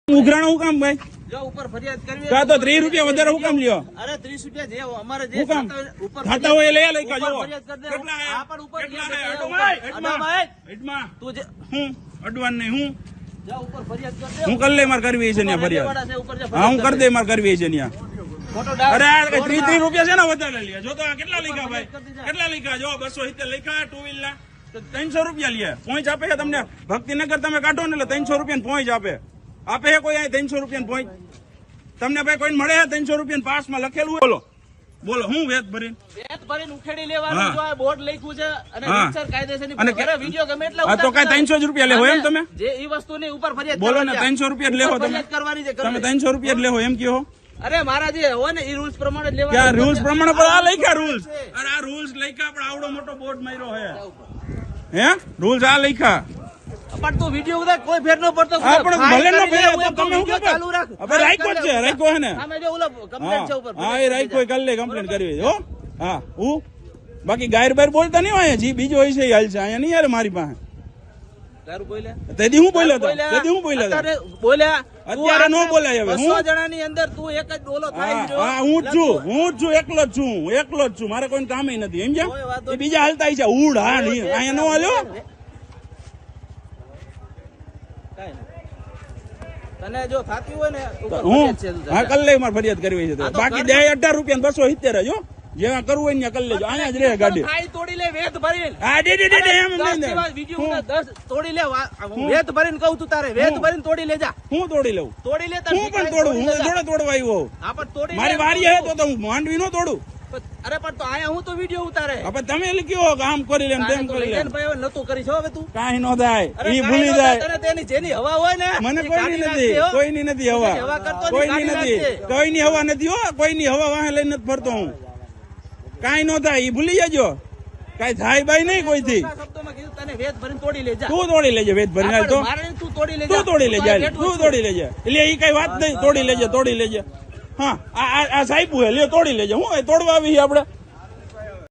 ઉઘરાણો હું કામ ભાઈ જો ઉપર ફરિયાદ કરવી કા તો 30 રૂપિયા વધારે હું કામ લ્યો? અરે 30 રૂપિયા જે અમારે જે હું કામ ઉપર ખાતા હોય લઈ લઈ જો ફરિયાદ કરી દે. કેટલા આ પણ ઉપર કેટલા એડમાં તું જે હું અડવાન નહીં હું જા ઉપર ફરિયાદ કરી દે. હું કર લે માર કરવી છે ને ફરિયાદ હા હું કરી દે માર કરવી છે ને ફોટો ડાલ. અરે આ 30 રૂપિયા છે ને વધારે લે જો તો આ કેટલા લખ્યા ભાઈ કેટલા લખ્યા જો 270 લખ્યા ટુ વ્હીલ ના 300 રૂપિયા લે પોઈન્ટ આપે છે તમને ભક્તિનગર તમે કાઢો ને એટલે 300 રૂપિયા પોઈન્ટ આપે છે કોઈ અહીં 300 રૂપિયા પોઈન્ટ તમને ભાઈ કોઈ મળે 300 રૂપિયા પાસ માં લખેલું હોય બોલો બોલો હું વેત ભરીને ઉખેડી લેવાનું જો આ બોર્ડ લખ્યું છે અને રીતસર કાયદેસરની અને અરે વિડિયો ગમે એટલા આ તો કઈ 300 રૂપિયા લેવો એમ તમે જે ઈ વસ્તુની ઉપર ફરિયાદ બોલો ને 300 રૂપિયા લેવો તમે ફરિયાદ કરવાની છે તમે 300 રૂપિયા લેવો એમ કહો અરે મારા જે હોય ને ઈ રૂલ્સ પ્રમાણે જ લેવાનું ક્યાં રૂલ્સ પ્રમાણે પણ આ લખ્યા રૂલ્સ અરે આ રૂલ્સ લખ્યા પણ આવડો મોટો બોર્ડ માર્યો હે રૂલ્સ આ લખ્યા પણ તું વિડિયો ઉતાર કોઈ ફેર ન પડતો હા પણ ભલે ન ફેર તો તમે હું ચાલુ રાખ હવે રાખ્યો છે રાખ્યો હે ને સામે જો ઓલો કમ્પ્લેન્ટ છે ઉપર હા એ રાખ્યો કાલ લે કમ્પ્લેન્ટ કરવી હો હા હું બાકી ગાયર બાયર બોલતા નહીં હોય જી બીજો હોય છે હાલ છે અહીંયા નહીં યાર મારી પાસે તારું બોલ્યા તેદી હું બોલ્યો હતો તેદી હું બોલ્યો હતો બોલ્યા અત્યારે નો બોલાય હવે 200 જણાની અંદર તું એક જ બોલો થાય હા હું જ છું એકલો જ છું મારે કોઈ કામ નથી એમ છે એ બીજા હાલતા છે ઉડ હા અહીંયા નો હાલ્યો તને જો થાતી હોય ને હું હા કલ લે મારે ફરિયાદ કરવી છે બાકી દે 18 રૂપિયા 270 જો જેવા કરવું હોય ને કરી લેજો અહીંયા જ રહે ગાડી થાઈ તોડી લે વેત ભરીને હા દે એમ નહીં વિડિયો 10 તોડી લે વેત ભરીને કહું તું તારે વેત ભરીને તોડી લેજા હું તોડી લઉં તોડી લે હું પણ તોડું હું જોડે તોડવા આવ્યો હા પણ તોડી મારી વારી હે તો હું માંડવી નો તોડું અરે પણ તો આયા હું તો વિડિયો ઉતારે હવે તમે લખ્યો કે આમ કરી લે તેમ કરી લે ભાઈ હવે નતું કરી છો હવે તું કાઈ નો થાય ઈ ભૂલી જાય તને તેની જેની હવા હોય ને મને કોઈની નથી હવા કોઈની હવા નથી હો કોઈની હવા વાહે લઈને નથી ફરતો હું કાઈ નો થાય ઈ ભૂલી જજો કાઈ થાય બાઈ નહીં કોઈથી શબ્દોમાં કીધું તને વેત ભરીને તોડી લેજા તું તોડી લેજે વેત ભરીને તો તું તોડી લેજે તું તોડી લેજે એટલે ઈ કઈ વાત નહીં તોડી લેજે હા આ સાહેબ હે લે તોડી લેજે હું તોડવા આવી આપણે